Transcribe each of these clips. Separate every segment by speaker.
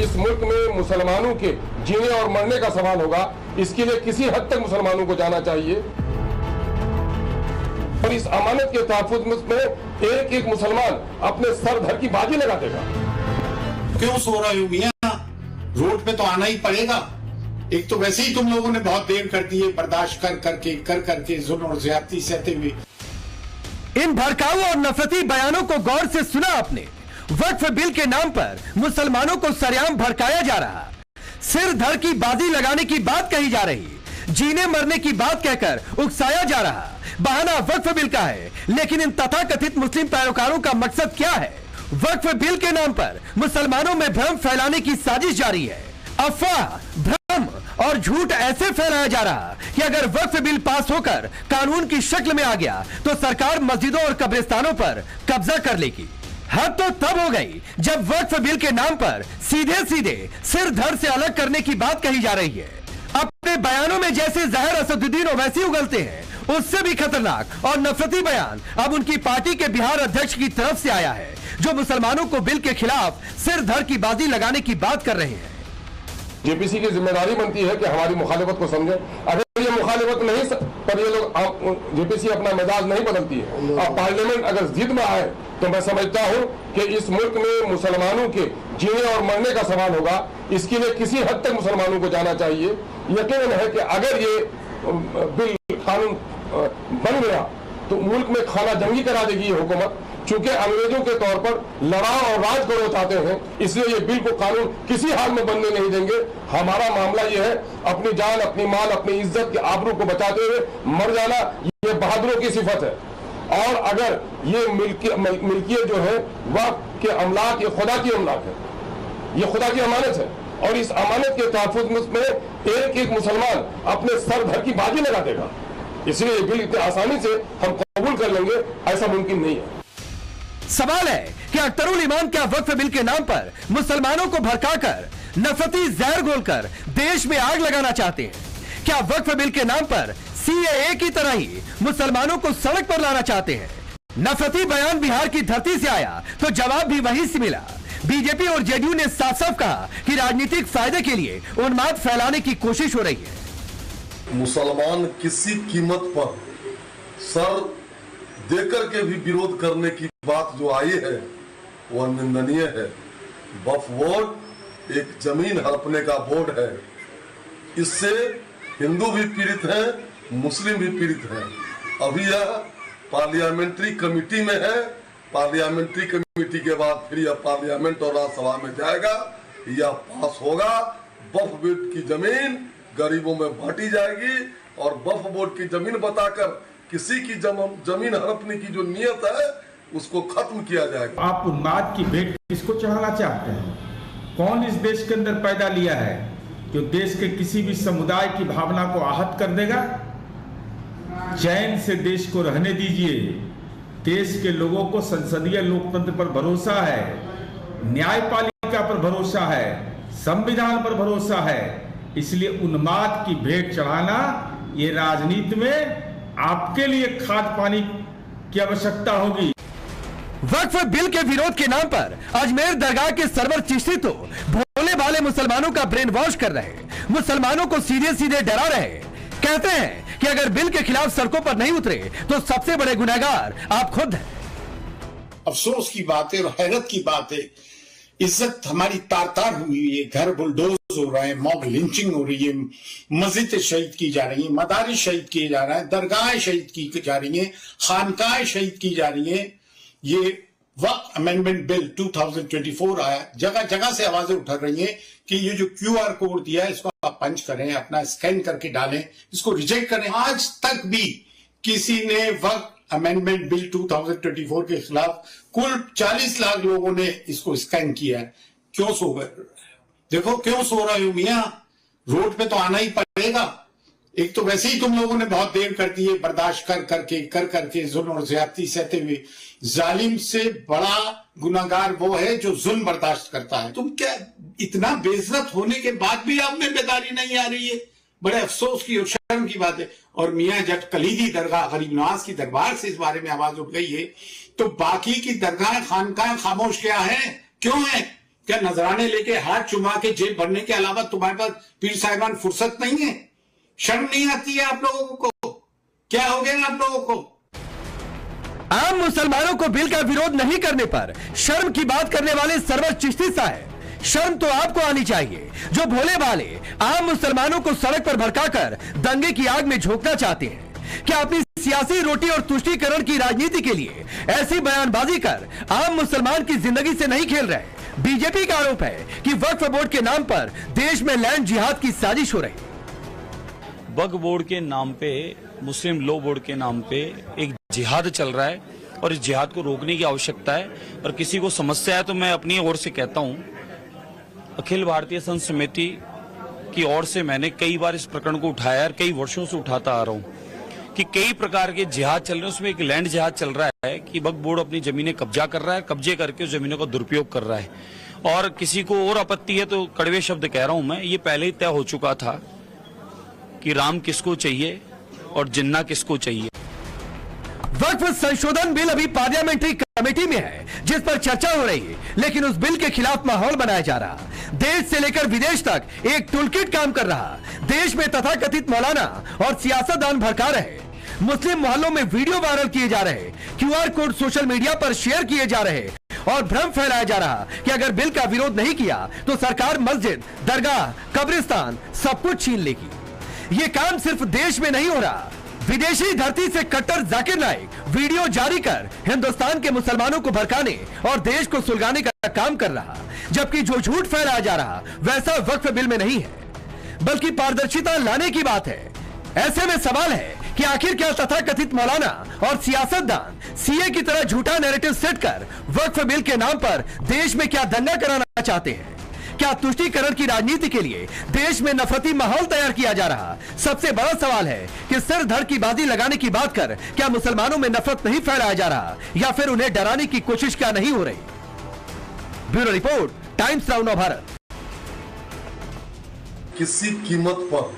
Speaker 1: इस मुल्क में मुसलमानों के जीने और मरने का सवाल होगा। इसके लिए किसी हद तक मुसलमानों को जाना चाहिए और इस अमानत के तहफ्फुज़ में एक एक मुसलमान अपने सर धर की बाजी लगा देगा।
Speaker 2: क्यों सो रहे हो मियां? रोड पे तो आना ही पड़ेगा। एक तो वैसे ही तुम लोगों ने बहुत देर कर दी है, बर्दाश्त कर करके जुल्म और ज्यादती सहते हुए।
Speaker 3: इन भड़काऊ और नफरती बयानों को गौर से सुना आपने। वक्फ बिल के नाम पर मुसलमानों को सरेआम भड़काया जा रहा, सिर धड़ की बाजी लगाने की बात कही जा रही, जीने मरने की बात कहकर उकसाया जा रहा। बहाना वक्फ बिल का है, लेकिन इन तथाकथित मुस्लिम पैरोकारों का मकसद क्या है? वक्फ बिल के नाम पर मुसलमानों में भ्रम फैलाने की साजिश जारी है। अफवाह, भ्रम और झूठ ऐसे फैलाया जा रहा कि अगर वक्फ बिल पास होकर कानून की शक्ल में आ गया तो सरकार मस्जिदों और कब्रिस्तानों पर कब्जा कर लेगी। हद तो तब हो गई जब वक्फ बिल के नाम पर सीधे सीधे सिर धड़ से अलग करने की बात कही जा रही है। अपने बयानों में जैसे जहर असदुद्दीन ओवैसी उगलते हैं, उससे भी खतरनाक और नफरती बयान अब उनकी पार्टी के बिहार अध्यक्ष की तरफ से आया है, जो मुसलमानों को बिल के खिलाफ सिर धड़ की बाजी लगाने की बात कर रहे हैं।
Speaker 1: जेपीसी की जिम्मेदारी बनती है कि हमारी मुखालिफत को समझे। अगर ये मुखालिफत नहीं पर ये लोग जेपीसी अपना मिजाज नहीं बदलती है और पार्लियामेंट अगर जिद में आए तो मैं समझता हूं कि इस मुल्क में मुसलमानों के जीने और मरने का सवाल होगा। इसके लिए किसी हद तक मुसलमानों को जाना चाहिए। यकीन है कि अगर ये बिल कानून बन गया तो मुल्क में खाना जंगी करा देगी ये हुकूमत। चूंकि अंग्रेजों के तौर पर लड़ाओ और राज करो चाहते हैं, इसलिए ये बिल को कानून किसी हाल में बनने नहीं देंगे। हमारा मामला ये है अपनी जान, अपनी माल, अपनी इज्जत के आबरू को बचाते हुए मर जाना, ये बहादुरों की सिफत है। और अगर ये मिल्कियत जो है वक्फ के अमलाक, ये खुदा की अमलाक है, ये खुदा की अमानत है और इस अमानत के तहफ्फुज़ में एक एक मुसलमान अपने सर धड़ की बाजी लगा देगा। इसलिए ये बिल इतनी आसानी से हम कबूल कर लेंगे, ऐसा मुमकिन नहीं है।
Speaker 3: सवाल है कि अख्तरुल ईमान क्या वक्फ बिल के नाम पर मुसलमानों को भड़काकर नफरती जहर घोलकर देश में आग लगाना चाहते हैं? क्या वक्फ बिल के नाम पर सीएए की तरह ही मुसलमानों को सड़क पर लाना चाहते हैं? नफरती बयान बिहार की धरती से आया तो जवाब भी वहीं से मिला। बीजेपी और जेडीयू ने साफ साफ कहा कि राजनीतिक फायदे के लिए उन्माद फैलाने की कोशिश हो रही है।
Speaker 4: मुसलमान किसी कीमत पर सर देकर के भी विरोध करने की बात जो आई है वह निंदनीय है। वक्फ बोर्ड एक जमीन हड़पने का बोर्ड है। इससे हिंदू भी पीड़ित हैं, मुस्लिम भी पीड़ित हैं। अभी यह पार्लियामेंट्री कमेटी में है। पार्लियामेंट्री कमेटी के बाद फिर यह पार्लियामेंट और राज्यसभा में जाएगा, यह पास होगा। वक्फ बोर्ड की जमीन गरीबों में बांटी जाएगी और वक्फ बोर्ड की जमीन बताकर किसी की जमीन हड़पने की जो नियत है उसको खत्म किया जाएगा।
Speaker 5: आप उन्माद की भेंट किसको चढ़ाना चाहते हैं? कौन इस देश के अंदर पैदा लिया है जो देश के किसी भी समुदाय की भावना को आहत कर देगा? चैन से देश को रहने दीजिए। देश के लोगों को संसदीय लोकतंत्र पर भरोसा है, न्यायपालिका पर भरोसा है, संविधान पर भरोसा है। इसलिए उन्माद की भेंट चढ़ाना ये राजनीति में आपके लिए खाद पानी की आवश्यकता होगी।
Speaker 3: वक्फ बिल के विरोध के नाम पर अजमेर दरगाह के सरवर चिश्ती तो भोले भाले मुसलमानों का ब्रेन वॉश कर रहे, मुसलमानों को सीधे सीधे डरा रहे। कहते हैं कि अगर बिल के खिलाफ सड़कों पर नहीं उतरे तो सबसे बड़े गुनहगार आप खुद हैं।
Speaker 2: अफसोस की बात है और हैरत की बात है, इज्जत हमारी तार तार हुई है। घर बुलडोज हो रहे हैं, मॉब लिंचिंग हो रही है, मस्जिद शहीद की जा रही है, मदारिस शहीद किए जा रहे हैं, दरगाहें शहीद की जा रही हैं, खानकाहें शहीद की जा रही हैं। ये वक्फ अमेंडमेंट बिल 2024 आया, जगह जगह से आवाजें उठा रही हैं कि ये जो QR कोड दिया है इसको आप पंच करें, अपना स्कैन करके डालें, इसको रिजेक्ट करें। आज तक भी किसी ने वक्फ अमेंडमेंट बिल 2024 के खिलाफ कुल 40 लाख लोगों ने इसको स्कैन किया है। क्यों सो गए? देखो क्यों सो रहे हो मियां? रोड पे तो आना ही पड़ेगा। एक तो वैसे ही तुम लोगों ने बहुत देर कर दी है, बर्दाश्त कर करके जुल्म और ज्यादती सहते हुए। जालिम से बड़ा गुनाहगार वो है जो जुल्म बर्दाश्त करता है। तुम क्या इतना बेइज्जत होने के बाद भी आप में बेदारी नहीं आ रही है? बड़े अफसोस की और शर्म की बात है। और मियां जब कलीदी दरगाह गरीब नवाज की दरबार से इस बारे में आवाज उठ गई है तो बाकी की दरगाह खानकाह खामोश क्या है? क्यों है? क्या नजराने लेके हाथ चुमा के जेब भरने के अलावा तुम्हारे पास पीर साहिबान फुर्सत नहीं है? शर्म नहीं आती है आप लोगों को? क्या हो गया आप लोगों को?
Speaker 3: आम मुसलमानों को बिल का विरोध नहीं करने पर शर्म की बात करने वाले सरवर चिश्ती साहब, शर्म तो आपको आनी चाहिए जो भोले भाले आम मुसलमानों को सड़क पर भड़काकर दंगे की आग में झोंकना चाहते हैं। क्या अपनी सियासी रोटी और तुष्टीकरण की राजनीति के लिए ऐसी बयानबाजी कर आम मुसलमान की जिंदगी से नहीं खेल रहे? बीजेपी का आरोप है कि वक्फ बोर्ड के नाम पर देश में लैंड जिहाद की साजिश हो रही।
Speaker 6: वक्फ बोर्ड के नाम पे, मुस्लिम लॉ बोर्ड के नाम पे एक जिहाद चल रहा है और इस जिहाद को रोकने की आवश्यकता है। और किसी को समस्या है तो मैं अपनी ओर से कहता हूं, अखिल भारतीय संत समिति की ओर से मैंने कई बार इस प्रकरण को उठाया और कई वर्षों से उठाता आ रहा हूं कि कई प्रकार के जिहाद चल रहे हैं। उसमें एक लैंड जिहाद चल रहा है कि वक्फ बोर्ड अपनी जमीनें कब्जा कर रहा है, कब्जे करके उस जमीनों का दुरुपयोग कर रहा है। और किसी को और आपत्ति है तो कड़वे शब्द कह रहा हूं मैं, ये पहले ही तय हो चुका था कि राम किसको चाहिए और जिन्ना किसको चाहिए।
Speaker 3: वक्फ संशोधन बिल अभी पार्लियामेंट्री कमेटी में है जिस पर चर्चा हो रही है, लेकिन उस बिल के खिलाफ माहौल बनाया जा रहा। देश से लेकर विदेश तक एक टूलकिट काम कर रहा। देश में तथाकथित मौलाना और सियासतदान भड़का रहे, मुस्लिम मोहल्लों में वीडियो वायरल किए जा रहे, क्यूआर कोड सोशल मीडिया पर शेयर किए जा रहे और भ्रम फैलाया जा रहा कि अगर बिल का विरोध नहीं किया तो सरकार मस्जिद, दरगाह, कब्रिस्तान सब कुछ छीन लेगी। ये काम सिर्फ देश में नहीं हो रहा, विदेशी धरती से कट्टर जाकिर नाइक वीडियो जारी कर हिंदुस्तान के मुसलमानों को भड़काने और देश को सुलगाने का काम कर रहा। जबकि जो झूठ फैलाया जा रहा वैसा वक्फ बिल में नहीं है, बल्कि पारदर्शिता लाने की बात है। ऐसे में सवाल है कि आखिर क्या तथाकथित मौलाना और सियासतदान सीए की तरह झूठा नैरेटिव सेट कर वक्फ बिल के नाम पर देश में क्या दंगा कराना चाहते हैं? क्या तुष्टीकरण की राजनीति के लिए देश में नफरती माहौल तैयार किया जा रहा? सबसे बड़ा सवाल है कि सिर धड़ की बाजी लगाने की बात कर क्या मुसलमानों में नफरत नहीं फैलाया जा रहा या फिर उन्हें डराने की कोशिश क्या नहीं हो रही? Bureau report, times now Bharat.
Speaker 4: किसी कीमत पर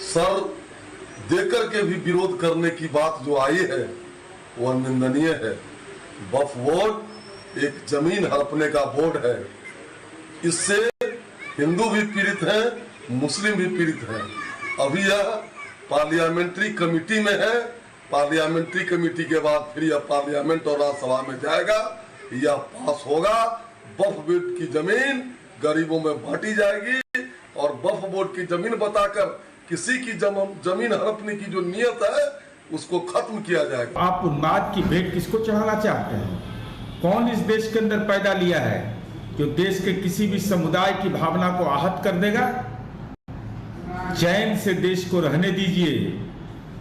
Speaker 4: सर देकर के भी विरोध करने की बात जो आई है वह निंदनीय है। वक्फ बोर्ड एक जमीन हड़पने का बोर्ड है। इससे हिंदू भी पीड़ित हैं, मुस्लिम भी पीड़ित हैं। अभी यह पार्लियामेंट्री कमेटी में है। पार्लियामेंट्री कमेटी के बाद फिर यह पार्लियामेंट और राज्यसभा में जाएगा, यह पास होगा। वक्फ बोर्ड की जमीन गरीबों में बांटी जाएगी और वक्फ बोर्ड की जमीन बताकर किसी की जमीन हड़पने की जो नियत है उसको खत्म किया जाएगा। आप
Speaker 5: उन्माद की भेंट किसको चढ़ाना चाहते हैं? कौन इस देश के अंदर पैदा लिया है जो देश के किसी भी समुदाय की भावना को आहत कर देगा? चैन से देश को रहने दीजिए।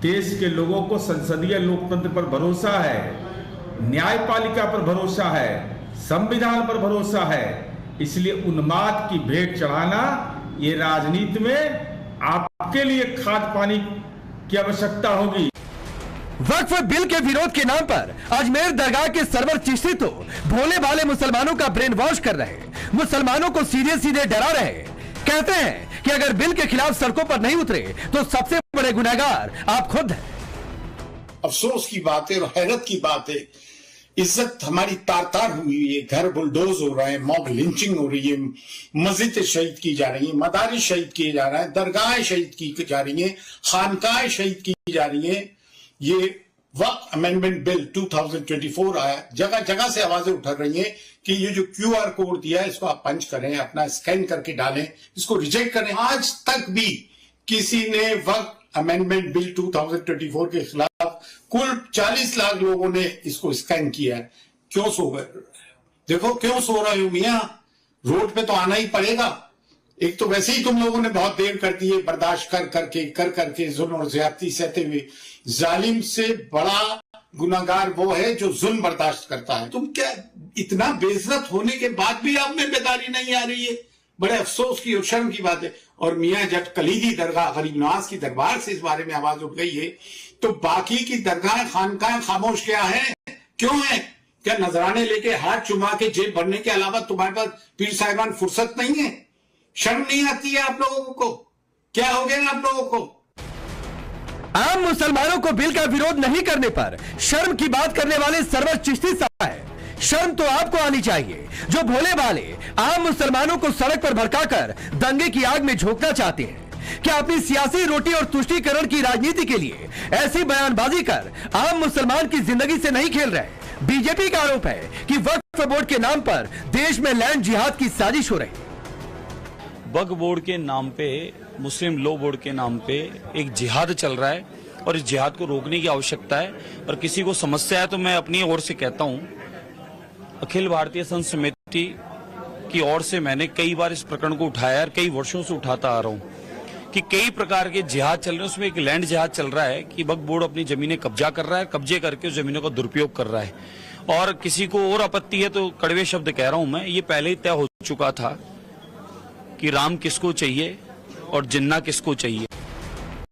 Speaker 5: देश के लोगों को संसदीय लोकतंत्र पर भरोसा है, न्यायपालिका पर भरोसा है, संविधान पर भरोसा है। इसलिए उन्माद की भेंट चढ़ाना ये राजनीति में आपके लिए खाद पानी की आवश्यकता होगी।
Speaker 3: वक्फ बिल के विरोध के नाम पर अजमेर दरगाह के सरवर चिश्ती तो भोले भाले मुसलमानों का ब्रेन वॉश कर रहे, मुसलमानों को सीधे सीधे डरा रहे। कहते हैं कि अगर बिल के खिलाफ सड़कों पर नहीं उतरे तो सबसे बड़े गुनहगार आप खुद हैं।
Speaker 2: अफसोस की बात है और हैरत की बात है, इज्जत हमारी तार तार हुई है। घर बुलडोज हो रहे हैं, मॉब लिंचिंग हो रही है, मस्जिद शहीद की जा रही है, मदारिस शहीद किए जा रहे हैं, दरगाहें शहीद की जा रही है, खानकाहें शहीद की जा रही है। ये वक्फ अमेंडमेंट बिल 2024 आया, जगह जगह से आवाजें उठा रही हैं कि ये जो क्यूआर कोड दिया है इसको आप पंच करें, अपना स्कैन करके डालें, इसको रिजेक्ट करें। आज तक भी किसी ने वक्फ अमेंडमेंट बिल 2024 के खिलाफ कुल 40 लाख लोगों ने इसको स्कैन किया है। क्यों सो गए? देखो क्यों सो रहे हो मियां, रोड पे तो आना ही पड़ेगा। एक तो वैसे ही तुम लोगों ने बहुत देर कर दी है, बर्दाश्त कर करके जुल्म और ज्यादती सहते हुए। जालिम से बड़ा गुनाहगार वो है जो जुल्म बर्दाश्त करता है। तुम क्या इतना बेइज्जत होने के बाद भी आप में बेदारी नहीं आ रही है? बड़े अफसोस की और शर्म की बात है। और मियां जब कलीदी दरगाह गरीब नवाज की दरबार से इस बारे में आवाज उठ गई है तो बाकी की दरगाह खानकाहें खामोश क्या है? क्यों है? क्या नजराने लेके हाथ चुमा के जेब भरने के अलावा तुम्हारे पास पीर साहिबान फुर्सत नहीं है? शर्म नहीं आती है आप लोगों को? क्या हो गया आप लोगों को?
Speaker 3: आम मुसलमानों को बिल का विरोध नहीं करने पर शर्म की बात करने वाले सरवर चिश्ती साहब, शर्म तो आपको आनी चाहिए जो भोले भाले आम मुसलमानों को सड़क पर भड़काकर दंगे की आग में झोंकना चाहते हैं। क्या अपनी सियासी रोटी और तुष्टीकरण की राजनीति के लिए ऐसी बयानबाजी कर आम मुसलमान की जिंदगी से नहीं खेल रहे? बीजेपी का आरोप है कि वक्फ बोर्ड के नाम पर देश में लैंड जिहाद की साजिश हो रही।
Speaker 6: वक्फ बोर्ड के नाम पे, मुस्लिम लॉ बोर्ड के नाम पे एक जिहाद चल रहा है और इस जिहाद को रोकने की आवश्यकता है। और किसी को समस्या है तो मैं अपनी ओर से कहता हूं, अखिल भारतीय संत समिति की ओर से मैंने कई बार इस प्रकरण को उठाया और कई वर्षों से उठाता आ रहा हूं कि कई प्रकार के जिहाद चल रहे हैं। उसमें एक लैंड जिहाद चल रहा है कि वक्फ बोर्ड अपनी जमीनें कब्जा कर रहा है, कब्जे करके उस जमीनों का दुरुपयोग कर रहा है। और किसी को और आपत्ति है तो कड़वे शब्द कह रहा हूं मैं, ये पहले ही तय हो चुका था कि राम किसको चाहिए और जिन्ना किसको चाहिए।